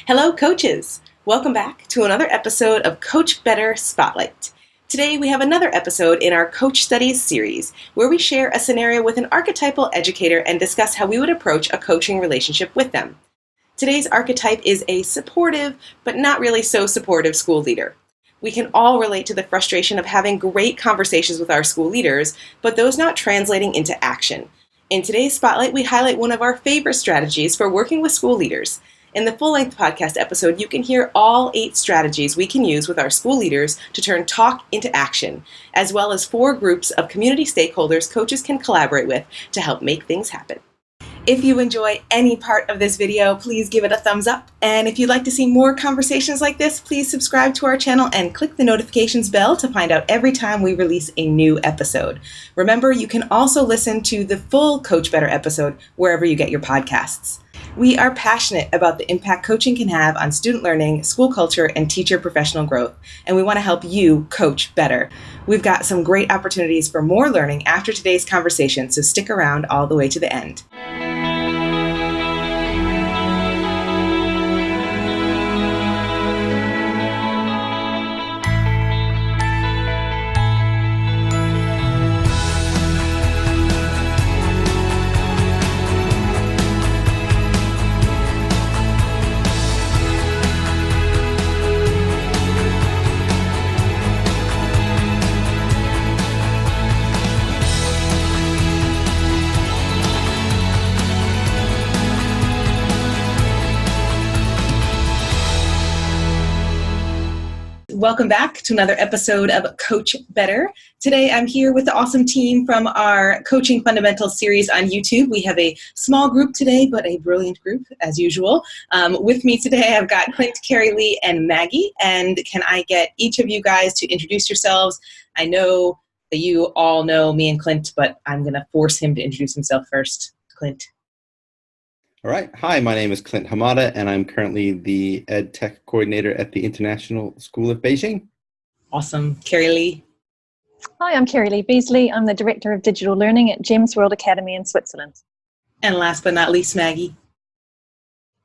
Hello, coaches! Welcome back to another episode of Coach Better Spotlight. Today we have another episode in our Coach Studies series where we share a scenario with an archetypal educator and discuss how we would approach a coaching relationship with them. Today's archetype is a supportive, but not really so supportive school leader. We can all relate to the frustration of having great conversations with our school leaders, but those not translating into action. In today's Spotlight, we highlight one of our favorite strategies for working with school leaders. In the full-length podcast episode, you can hear all 8 strategies we can use with our school leaders to turn talk into action, as well as 4 groups of community stakeholders coaches can collaborate with to help make things happen. If you enjoy any part of this video, please give it a thumbs up. And if you'd like to see more conversations like this, please subscribe to our channel and click the notifications bell to find out every time we release a new episode. Remember, you can also listen to the full Coach Better episode wherever you get your podcasts. We are passionate about the impact coaching can have on student learning, school culture, and teacher professional growth, and we want to help you coach better. We've got some great opportunities for more learning after today's conversation, so stick around all the way to the end. Welcome back to another episode of Coach Better. Today I'm here with the awesome team from our Coaching Fundamentals series on YouTube. We have a small group today, but a brilliant group as usual. With me today I've got Clint, Carrie Lee, and Maggie. And can I get each of you guys to introduce yourselves? I know that you all know me and Clint, but I'm going to force him to introduce himself first. Clint. All right. Hi, my name is Clint Hamada, and I'm currently the Ed Tech Coordinator at the International School of Beijing. Awesome. Carrie Lee. Hi, I'm Carrie Lee Beasley. I'm the Director of Digital Learning at James World Academy in Switzerland. And last but not least, Maggie.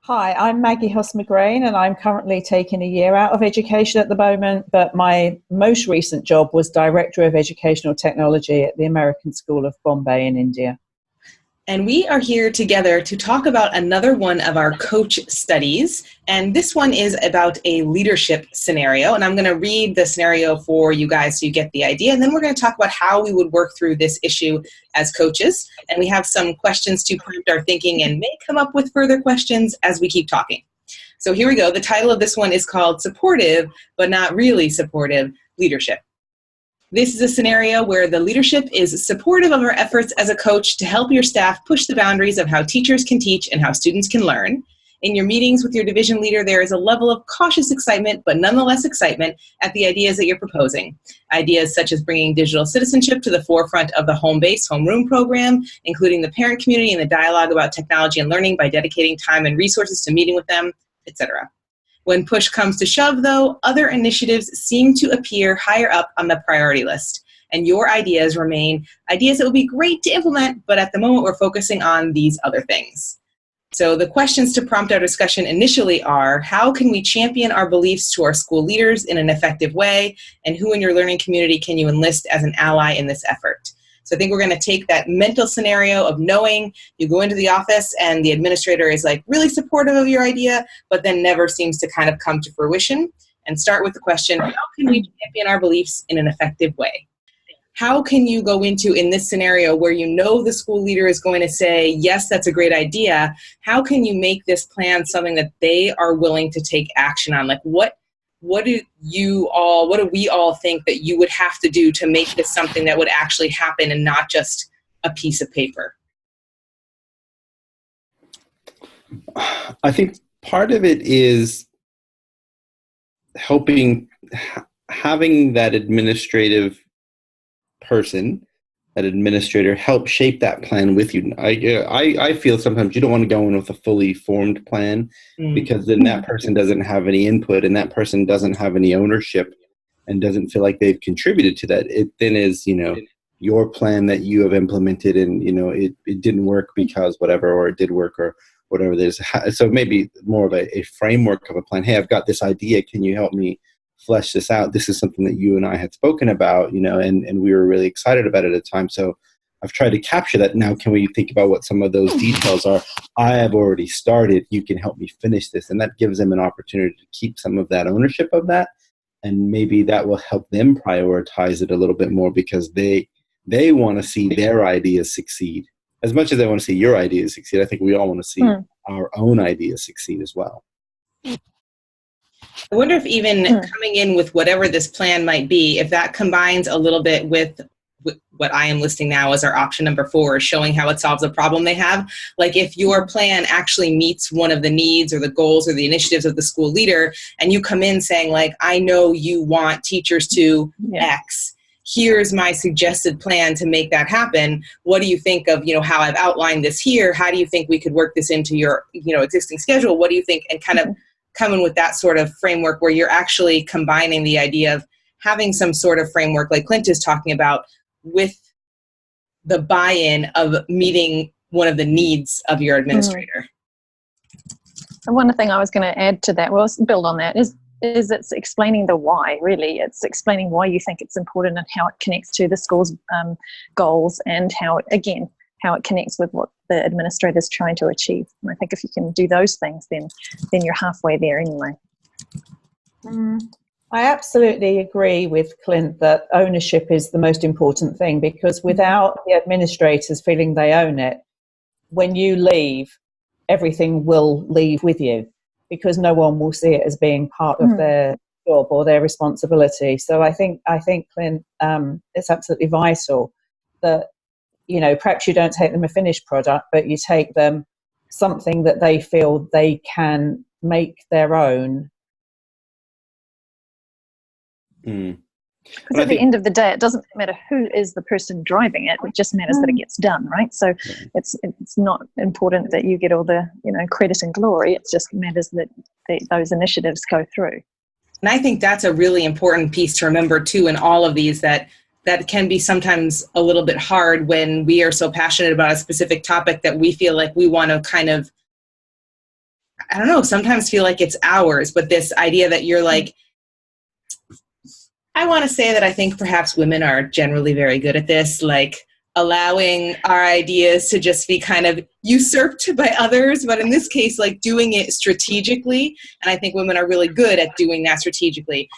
Hi, I'm Maggie Huss-McGrain, and I'm currently taking a year out of education at the moment, but my most recent job was Director of Educational Technology at the American School of Bombay in India. And we are here together to talk about another one of our coach studies. And this one is about a leadership scenario. And I'm going to read the scenario for you guys so you get the idea. And then we're going to talk about how we would work through this issue as coaches. And we have some questions to prompt our thinking and may come up with further questions as we keep talking. So here we go. The title of this one is called Supportive, but Not Really Supportive Leadership. This is a scenario where the leadership is supportive of our efforts as a coach to help your staff push the boundaries of how teachers can teach and how students can learn. In your meetings with your division leader, there is a level of cautious excitement, but nonetheless excitement at the ideas that you're proposing. Ideas such as bringing digital citizenship to the forefront of the home-based homeroom program, including the parent community in the dialogue about technology and learning by dedicating time and resources to meeting with them, etc. When push comes to shove, though, other initiatives seem to appear higher up on the priority list, and your ideas remain ideas that would be great to implement, but at the moment we're focusing on these other things. So the questions to prompt our discussion initially are, how can we champion our beliefs to our school leaders in an effective way, and who in your learning community can you enlist as an ally in this effort? So I think we're going to take that mental scenario of knowing you go into the office and the administrator is like really supportive of your idea, but then never seems to kind of come to fruition, and start with the question, how can we champion our beliefs in an effective way? How can you go into, in this scenario where you know the school leader is going to say, yes, that's a great idea, how can you make this plan something that they are willing to take action on? Like what do we all think that you would have to do to make this something that would actually happen and not just a piece of paper? I think part of it is having that administrative person, that administrator, help shape that plan with you. I feel sometimes you don't want to go in with a fully formed plan because then that person doesn't have any input and that person doesn't have any ownership and doesn't feel like they've contributed to that. It then is, your plan that you have implemented and, it didn't work because whatever, or it did work, or whatever it is. So maybe more of a framework of a plan. Hey, I've got this idea. Can you help me flesh this out? This is something that you and I had spoken about, and we were really excited about it at the time. So I've tried to capture that. Now, can we think about what some of those details are? I have already started. You can help me finish this. And that gives them an opportunity to keep some of that ownership of that. And maybe that will help them prioritize it a little bit more, because they want to see their ideas succeed. As much as they want to see your ideas succeed, I think we all want to see our own ideas succeed as well. I wonder if even coming in with whatever this plan might be, if that combines a little bit with what I am listing now as our option number 4, showing how it solves a problem they have. Like if your plan actually meets one of the needs or the goals or the initiatives of the school leader, and you come in saying like, I know you want teachers to X, here's my suggested plan to make that happen. What do you think of, how I've outlined this here? How do you think we could work this into your, existing schedule? What do you think? And kind of coming with that sort of framework where you're actually combining the idea of having some sort of framework like Clint is talking about with the buy-in of meeting one of the needs of your administrator. And one thing I was going to add to that, build on that, is it's explaining the why, really. It's explaining why you think it's important and how it connects to the school's goals, and how it connects with what the administrator is trying to achieve. And I think if you can do those things, then you're halfway there anyway. I absolutely agree with Clint that ownership is the most important thing, because without the administrators feeling they own it, when you leave, everything will leave with you, because no one will see it as being part of their job or their responsibility. So I think Clint, it's absolutely vital that, perhaps you don't take them a finished product, but you take them something that they feel they can make their own. Because at the end of the day, it doesn't matter who is the person driving it. It just matters that it gets done, right? So it's not important that you get all the credit and glory. It just matters that those initiatives go through. And I think that's a really important piece to remember too in all of these, that can be sometimes a little bit hard when we are so passionate about a specific topic that we feel like we want to kind of, I don't know, sometimes feel like it's ours. But this idea that you're like, I want to say that I think perhaps women are generally very good at this, like allowing our ideas to just be kind of usurped by others. But in this case, like doing it strategically. And I think women are really good at doing that strategically.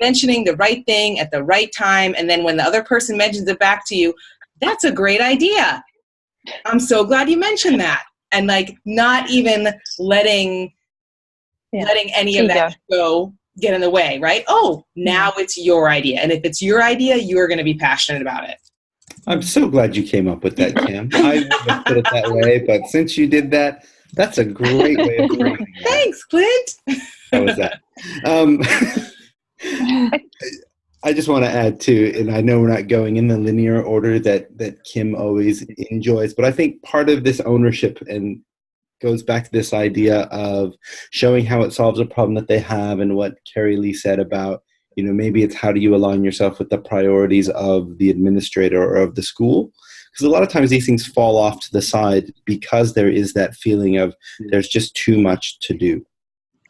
Mentioning the right thing at the right time. And then when the other person mentions it back to you, that's a great idea. I'm so glad you mentioned that. And like not even letting any of that get in the way, right? Oh, now it's your idea. And if it's your idea, you're going to be passionate about it. I'm so glad you came up with that, Kim. I wouldn't have put it that way, but since you did that, that's a great way of doing it. Thanks, Clint. How was that? I just want to add too, and I know we're not going in the linear order that Kim always enjoys, but I think part of this ownership and goes back to this idea of showing how it solves a problem that they have, and what Carrie Lee said about, maybe it's how do you align yourself with the priorities of the administrator or of the school? Because a lot of times these things fall off to the side because there is that feeling of there's just too much to do,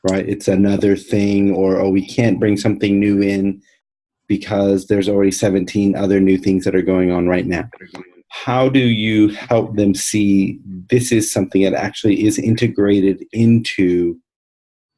right? It's another thing, or we can't bring something new in because there's already 17 other new things that are going on right now. How do you help them see this is something that actually is integrated into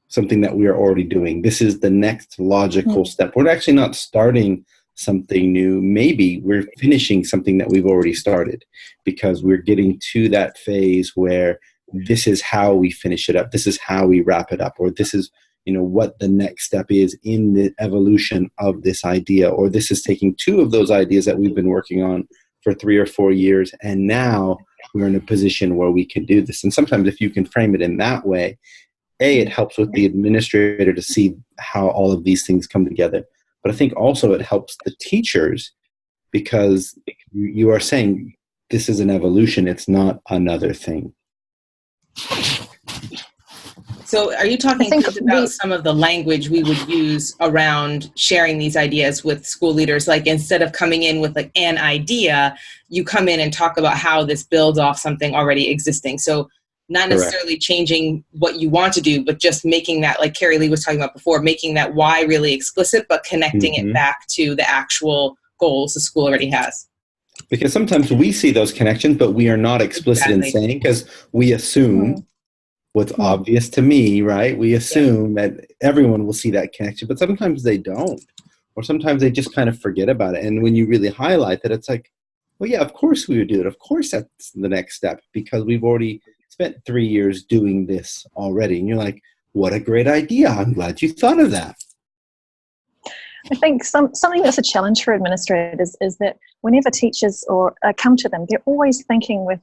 something that we are already doing? This is the next logical step. We're actually not starting something new. Maybe we're finishing something that we've already started, because we're getting to that phase where this is how we finish it up. This is how we wrap it up, or this is, what the next step is in the evolution of this idea, or this is taking two of those ideas that we've been working on for 3 or 4 years, and now we're in a position where we can do this. And sometimes if you can frame it in that way, it helps with the administrator to see how all of these things come together. But I think also it helps the teachers, because you are saying this is an evolution. It's not another thing. So are you talking about some of the language we would use around sharing these ideas with school leaders? Like instead of coming in with like an idea, you come in and talk about how this builds off something already existing. So not Correct. necessarily changing what you want to do, but just making that, like Carrie Lee was talking about before, making that why really explicit, but connecting it back to the actual goals the school already has. Because sometimes we see those connections, but we are not explicit in saying, because we assume what's obvious to me, right? We assume that everyone will see that connection, but sometimes they don't. Or sometimes they just kind of forget about it. And when you really highlight that, it's like, well, yeah, of course we would do it. Of course that's the next step, because we've already spent 3 years doing this already. And you're like, what a great idea. I'm glad you thought of that. I think something that's a challenge for administrators is that whenever teachers come to them, they're always thinking with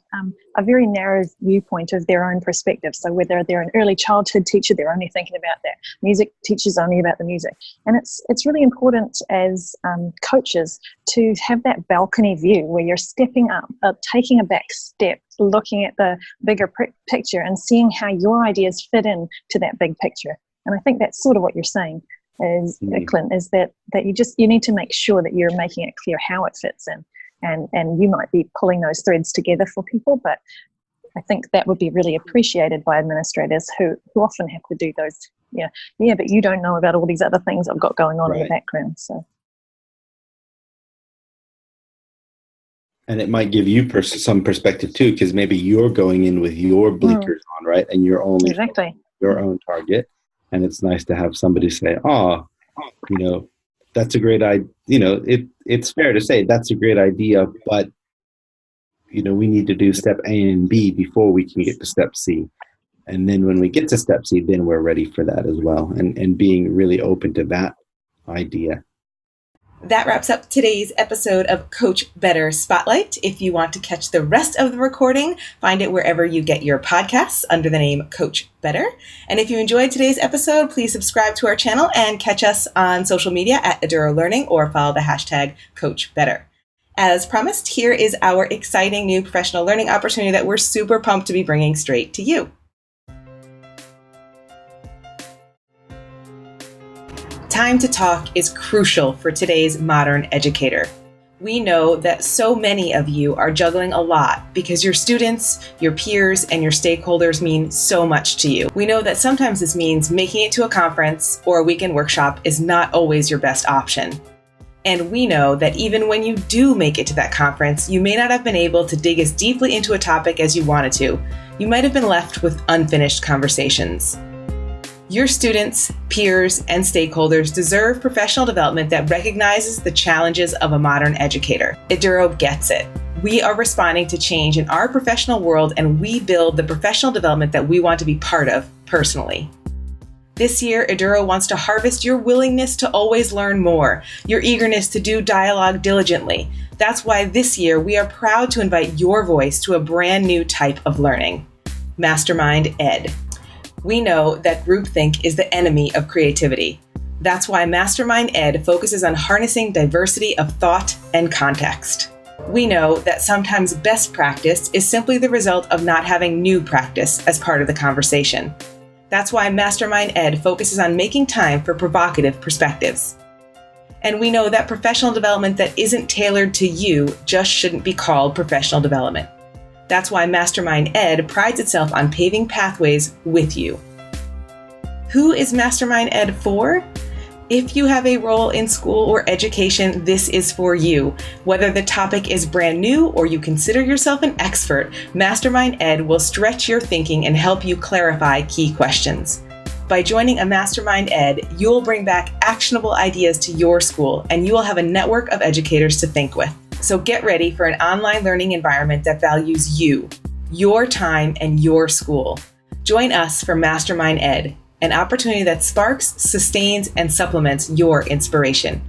a very narrow viewpoint of their own perspective. So whether they're an early childhood teacher, they're only thinking about that. Music teachers only about the music. And it's really important as coaches to have that balcony view where you're stepping up, taking a back step, looking at the bigger picture and seeing how your ideas fit in to that big picture. And I think that's sort of what you're saying. Clint, is that you need to make sure that you're making it clear how it fits in, and you might be pulling those threads together for people, but I think that would be really appreciated by administrators who often have to do those, but you don't know about all these other things I've got going on in the background. So, and it might give you some perspective too, because maybe you're going in with your blinkers on, right, and you're only your own target. And it's nice to have somebody say, that's a great idea. It's fair to say that's a great idea, but, we need to do step A and B before we can get to step C. And then when we get to step C, then we're ready for that as well. And being really open to that idea. That wraps up today's episode of Coach Better Spotlight. If you want to catch the rest of the recording, find it wherever you get your podcasts under the name Coach Better. And if you enjoyed today's episode, please subscribe to our channel and catch us on social media at Eduro Learning or follow the hashtag Coach Better. As promised, here is our exciting new professional learning opportunity that we're super pumped to be bringing straight to you. Time to talk is crucial for today's modern educator. We know that so many of you are juggling a lot because your students, your peers, and your stakeholders mean so much to you. We know that sometimes this means making it to a conference or a weekend workshop is not always your best option. And we know that even when you do make it to that conference, you may not have been able to dig as deeply into a topic as you wanted to. You might have been left with unfinished conversations. Your students, peers, and stakeholders deserve professional development that recognizes the challenges of a modern educator. Eduro gets it. We are responding to change in our professional world, and we build the professional development that we want to be part of personally. This year, Eduro wants to harvest your willingness to always learn more, your eagerness to do dialogue diligently. That's why this year we are proud to invite your voice to a brand new type of learning, Mastermind Ed. We know that groupthink is the enemy of creativity. That's why Mastermind Ed focuses on harnessing diversity of thought and context. We know that sometimes best practice is simply the result of not having new practice as part of the conversation. That's why Mastermind Ed focuses on making time for provocative perspectives. And we know that professional development that isn't tailored to you just shouldn't be called professional development. That's why Mastermind Ed prides itself on paving pathways with you. Who is Mastermind Ed for? If you have a role in school or education, this is for you. Whether the topic is brand new or you consider yourself an expert, Mastermind Ed will stretch your thinking and help you clarify key questions. By joining a Mastermind Ed, you'll bring back actionable ideas to your school, and you will have a network of educators to think with. So get ready for an online learning environment that values you, your time, and your school. Join us for Mastermind Ed, an opportunity that sparks, sustains, and supplements your inspiration.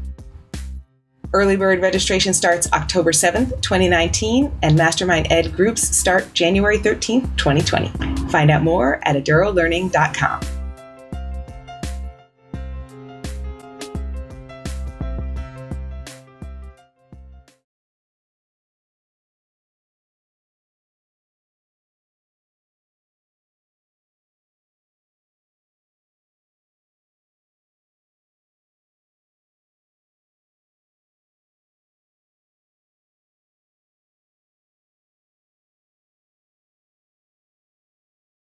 Early bird registration starts October 7th, 2019, and Mastermind Ed groups start January 13th, 2020. Find out more at edurolearning.com.